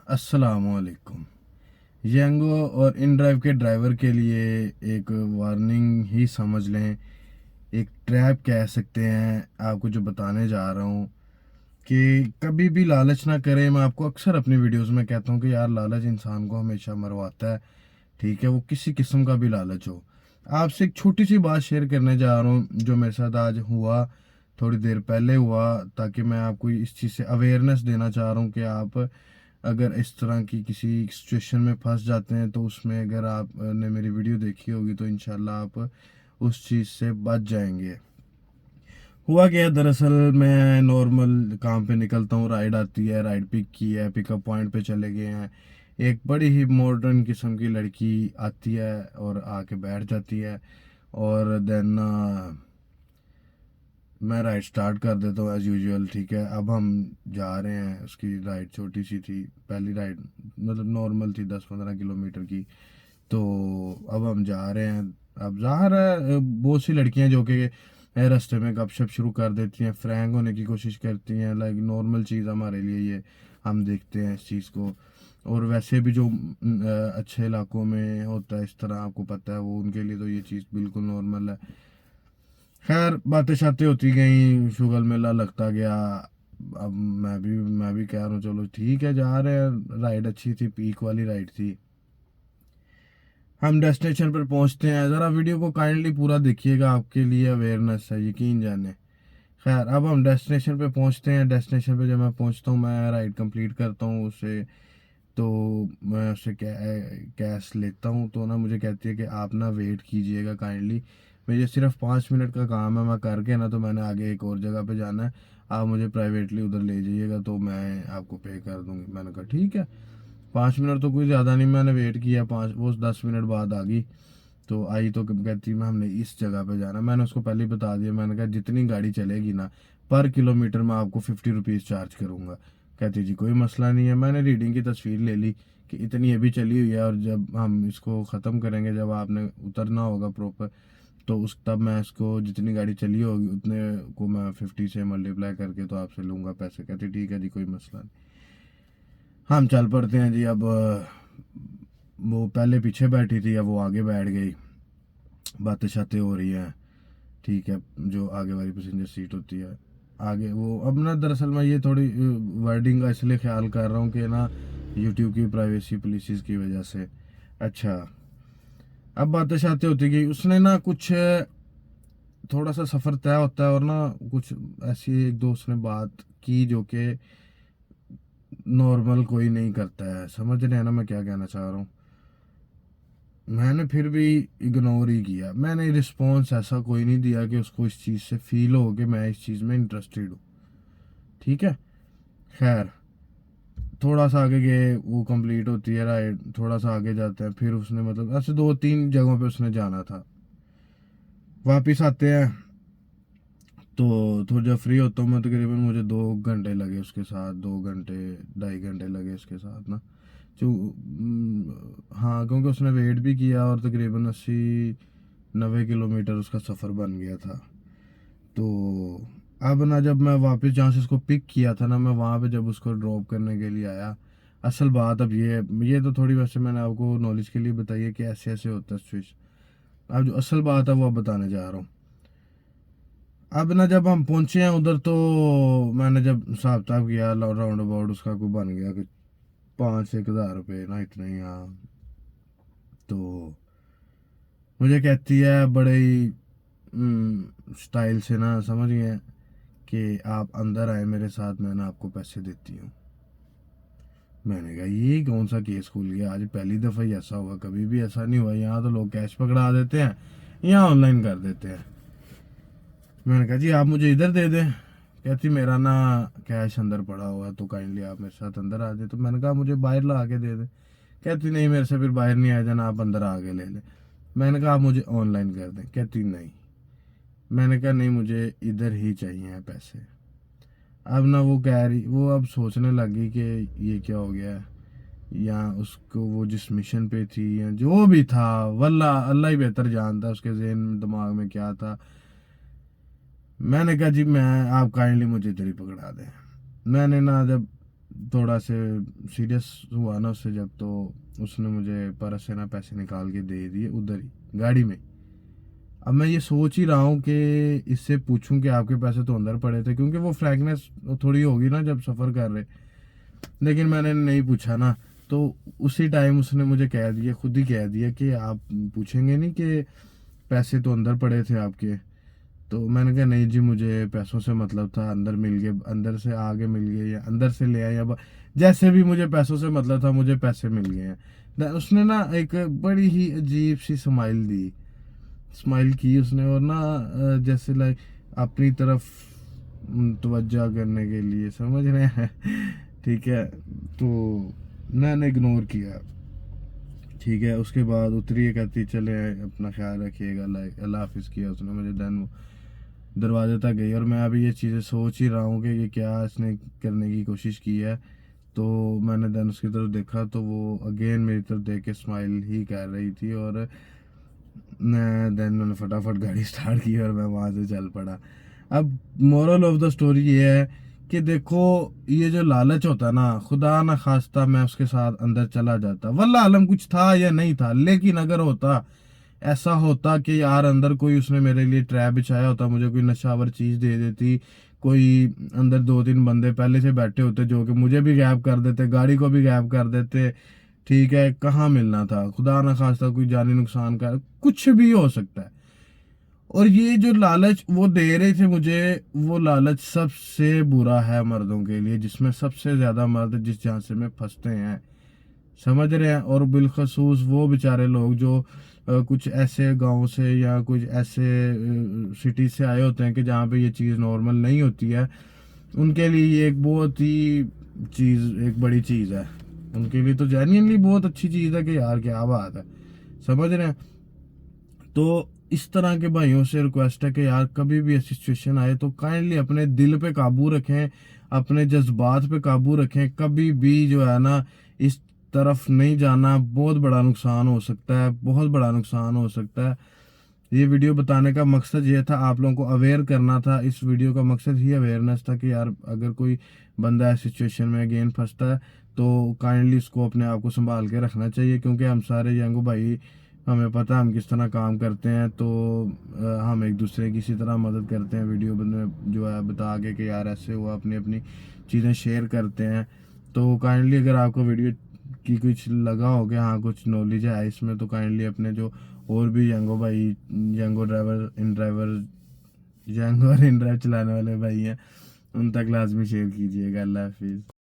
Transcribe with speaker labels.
Speaker 1: अस्सलामुअलैकुम। यंगो और in drive के ड्राइवर के लिए एक वार्निंग ही समझ लें, एक ट्रैप कह सकते हैं। आपको जो बताने जा रहा हूँ कि कभी भी लालच ना करें। मैं आपको अक्सर अपनी वीडियोस में कहता हूँ कि यार लालच इंसान को हमेशा मरवाता है। ठीक है, वो किसी किस्म का भी लालच हो। आपसे एक छोटी सी बात शेयर करने जा रहा हूँ जो मेरे साथ आज हुआ, थोड़ी देर पहले हुआ, ताकि मैं आपको इस चीज़ से अवेयरनेस देना चाह रहा हूँ कि आप अगर इस तरह की किसी सिचुएशन में फंस जाते हैं तो उसमें अगर आपने मेरी वीडियो देखी होगी तो इंशाल्लाह आप उस चीज़ से बच जाएंगे। हुआ क्या है, दरअसल मैं नॉर्मल काम पे निकलता हूँ, राइड आती है, राइड पिक की है, पिकअप पॉइंट पे चले गए हैं। एक बड़ी ही मॉडर्न किस्म की लड़की आती है और आके बैठ जाती है, और देन मैं राइड स्टार्ट कर देता हूँ एज़ यूजुअल। ठीक है, अब हम जा रहे हैं। उसकी राइड छोटी सी थी, पहली राइड मतलब नॉर्मल थी, 10-15 किलोमीटर की। तो अब हम जा रहे हैं। अब ज़ाहिर है बहुत सी लड़कियां जो कि रास्ते में गपशप शुरू कर देती हैं, फ्रैंक होने की कोशिश करती हैं। लाइक नॉर्मल चीज़ हमारे लिए ये, हम देखते हैं इस चीज़ को। और वैसे भी जो अच्छे इलाकों में होता है इस तरह, आपको पता है, वो उनके लिए तो ये चीज़ बिल्कुल नॉर्मल है। खैर बातें शातें होती गई, शुगल मेला लगता गया। अब मैं भी कह रहा हूँ चलो ठीक है, जा रहे हैं। राइड अच्छी थी, पीक वाली राइड थी। हम डेस्टिनेशन पर पहुंचते हैं। ज़रा वीडियो को काइंडली पूरा देखिएगा, आपके लिए अवेयरनेस है, यकीन जाने। खैर अब हम डेस्टिनेशन पे पहुंचते हैं। डेस्टिनेशन पे जब मैं पहुंचता हूँ, मैं राइड कंप्लीट करता हूँ उससे। तो मैं उससे कैश लेता हूँ, तो ना मुझे कहती है कि आप ना वेट कीजिएगा काइंडली, मुझे सिर्फ 5 मिनट का काम है, मैं करके ना तो मैंने आगे एक और जगह पे जाना है। आप मुझे प्राइवेटली उधर ले जाइएगा तो मैं आपको पे कर दूँगी। मैंने कहा ठीक है। 5 मिनट तो कोई ज़्यादा नहीं, मैंने वेट किया। पाँच वो 10 मिनट बाद आ गई। तो आई तो कहती मैं हमने इस जगह पे जाना। मैंने उसको पहले ही बता दिया, मैंने कहा जितनी गाड़ी चलेगी ना, पर किलोमीटर मैं आपको 50 रुपीज़ चार्ज करूँगा। कहती जी कोई मसला नहीं है। मैंने रीडिंग की तस्वीर ले ली कि इतनी अभी चली हुई है, और जब हम इसको ख़त्म करेंगे, जब आपने उतरना होगा प्रॉपर, तो उस तब मैं इसको जितनी गाड़ी चली होगी उतने को मैं 50 से मल्टीप्लाई करके तो आपसे लूँगा पैसे। कहती ठीक है जी, कोई मसला नहीं। हम चल पड़ते हैं जी। अब वो पहले पीछे बैठी थी, अब वो आगे बैठ गई। बातें शातें हो रही हैं। ठीक है, जो आगे वाली पैसेंजर सीट होती है, आगे वो, अब ना दरअसल मैं ये थोड़ी वर्डिंग का इसलिए ख्याल कर रहा हूँ कि ना यूट्यूब की प्राइवेसी पॉलिसीज़ की वजह से। अच्छा, अब बातें शातें होती गई। उसने ना कुछ थोड़ा सा सफ़र तय होता है, और ना कुछ ऐसी एक दो उसने बात की जो कि नॉर्मल कोई नहीं करता है। समझ रहे हैं ना मैं क्या कहना चाह रहा हूँ। मैंने फिर भी इग्नोर ही किया। मैंने रिस्पॉन्स ऐसा कोई नहीं दिया कि उसको इस चीज़ से फील हो कि मैं इस चीज़ में इंटरेस्टेड हूँ। ठीक है। खैर थोड़ा सा आगे गए, वो कंप्लीट होती है राइड, थोड़ा सा आगे जाते हैं। फिर उसने मतलब ऐसे 2-3 जगहों पे उसने जाना था। वापिस आते हैं तो थोड़ा जब फ्री होता हूँ मैं, तकरीबन मुझे 2 घंटे लगे उसके साथ, 2 घंटे 2.5 घंटे लगे उसके साथ ना। जो हाँ, क्योंकि उसने वेट भी किया, और तकरीबन 80-90 किलोमीटर उसका सफ़र बन गया था। तो अब ना जब मैं वापस जहाँ से उसको पिक किया था ना, मैं वहाँ पे जब उसको ड्रॉप करने के लिए आया, असल बात अब ये तो थोड़ी वैसे मैंने आपको नॉलेज के लिए बताई है कि ऐसे ऐसे होता है सिचुएशन। अब जो असल बात है वो अब बताने जा रहा हूँ। अब ना जब हम पहुँचे हैं उधर, तो मैंने जब हिसाब किताब किया, राउंड अबाउट उसका कोई बन गया कि 5-1 हज़ार रुपये ना, इतना ही। हाँ, तो मुझे कहती है बड़े ही स्टाइल से ना, समझ गए, कि आप अंदर आए मेरे साथ, मैं ना आपको पैसे देती हूँ। मैंने कहा ये कौन सा केस खुल गया, आज पहली दफ़ा ही ऐसा हुआ, कभी भी ऐसा नहीं हुआ। यहाँ तो लोग कैश पकड़ा देते हैं, यहाँ ऑनलाइन कर देते हैं। मैंने कहा जी आप मुझे इधर दे दें। कहती मेरा ना कैश अंदर पड़ा हुआ है, तो काइंडली आप मेरे साथ अंदर आ जाए। तो मैंने कहा मुझे बाहर ला के दे दें। कहती नहीं, मेरे से फिर बाहर नहीं आ जाना, आप अंदर आके ले लें। मैंने कहा आप मुझे ऑनलाइन कर दें। कहती नहीं। मैंने कहा नहीं, मुझे इधर ही चाहिए पैसे। अब ना वो कह रही, वो अब सोचने लगी कि ये क्या हो गया है, या उसको वो जिस मिशन पे थी या जो भी था, वल्ला अल्लाह ही बेहतर जानता उसके जहन में दिमाग में क्या था। मैंने कहा जी मैं, आप काइंडली मुझे इधर ही पकड़ा दें। मैंने ना जब थोड़ा से सीरियस हुआ ना उससे जब, तो उसने मुझे पर्स से ना पैसे निकाल के दे दिए उधर ही गाड़ी में। अब मैं ये सोच ही रहा हूँ कि इससे पूछूं कि आपके पैसे तो अंदर पड़े थे, क्योंकि वो फ्रैंकनेस थोड़ी होगी ना जब सफ़र कर रहे। लेकिन मैंने नहीं पूछा ना, तो उसी टाइम उसने मुझे कह दिया, खुद ही कह दिया कि आप पूछेंगे नहीं कि पैसे तो अंदर पड़े थे आपके। तो मैंने कहा नहीं जी, मुझे पैसों से मतलब था, अंदर मिल गए, अंदर से आगे मिल गए या अंदर से ले आए, या जैसे भी मुझे पैसों से मतलब था, मुझे पैसे मिल गए हैं। उसने ना एक बड़ी ही अजीब सी स्माइल की उसने, और ना जैसे लाइक अपनी तरफ तवज्जो करने के लिए, समझ रहे हैं। ठीक है, तो मैंने इग्नोर किया। ठीक है, उसके बाद उतरी है, कहती चले अपना ख्याल रखिएगा, लाइक अल्लाह हाफिज़ किया उसने मुझे। देन दरवाजे तक गई, और मैं अभी ये चीज़ें सोच ही रहा हूँ कि ये क्या इसने करने की कोशिश की है। तो मैंने देन उसकी तरफ देखा, तो वो अगेन मेरी तरफ देख के स्माइल ही कर रही थी, और मैंने फटाफट गाड़ी स्टार्ट की और मैं वहाँ से चल पड़ा। अब मोरल ऑफ द स्टोरी ये है कि देखो, ये जो लालच होता है ना, खुदा ना खास्ता मैं उसके साथ अंदर चला जाता, वल्लाह आलम कुछ था या नहीं था, लेकिन अगर होता, ऐसा होता कि यार अंदर कोई उसने मेरे लिए ट्रैप बिछाया होता, मुझे कोई नशावर चीज़ दे देती, कोई अंदर 2-3 बंदे पहले से बैठे होते जो कि मुझे भी गायब कर देते, गाड़ी को भी गायब कर देते। ठीक है, कहाँ मिलना था, खुदा ना खास्ता कोई जानी नुकसान का, कुछ भी हो सकता है। और ये जो लालच वो दे रहे थे मुझे, वो लालच सबसे बुरा है मर्दों के लिए, जिसमें सबसे ज्यादा मर्द जिस झांसे में फंसते हैं, समझ रहे हैं। और बिलखसूस वो बेचारे लोग जो कुछ ऐसे गांव से या कुछ ऐसे सिटी से आए होते हैं कि जहाँ पे ये चीज़ नॉर्मल नहीं होती है, उनके लिए ये एक बहुत ही एक बड़ी चीज़ है। उनके लिए तो जेन्युइनली बहुत अच्छी चीज़ है कि यार क्या बात है, समझ रहे हैं। तो इस तरह के भाइयों से रिक्वेस्ट है कि यार कभी भी ऐसी सिचुएशन आए तो काइंडली अपने दिल पे काबू रखें, अपने जज्बात पे काबू रखें। कभी भी जो है ना, इस तरफ नहीं जाना, बहुत बड़ा नुकसान हो सकता है, बहुत बड़ा नुकसान हो सकता है। ये वीडियो बताने का मकसद ये था, आप लोगों को अवेयर करना था। इस वीडियो का मकसद ही अवेयरनेस था कि यार अगर कोई बंदा इस सिचुएशन में अगेन फंसता है तो काइंडली उसको अपने आप को संभाल के रखना चाहिए, क्योंकि हम सारे यंग भाई, हमें पता है हम किस तरह काम करते हैं। तो हम एक दूसरे की इसी तरह मदद करते हैं, वीडियो में जो है बता के कि यार ऐसे हुआ, अपनी अपनी चीज़ें शेयर करते हैं। तो काइंडली अगर आपको वीडियो की कुछ लगा हो कि हाँ कुछ नॉलेज है इसमें, तो काइंडली अपने जो और भी यंगो भाई, यंगो ड्राइवर यंग और इन ड्राइव चलाने वाले भाई हैं, उन तक लाजमी शेयर कीजिएगा। अल्लाह हाफिज़।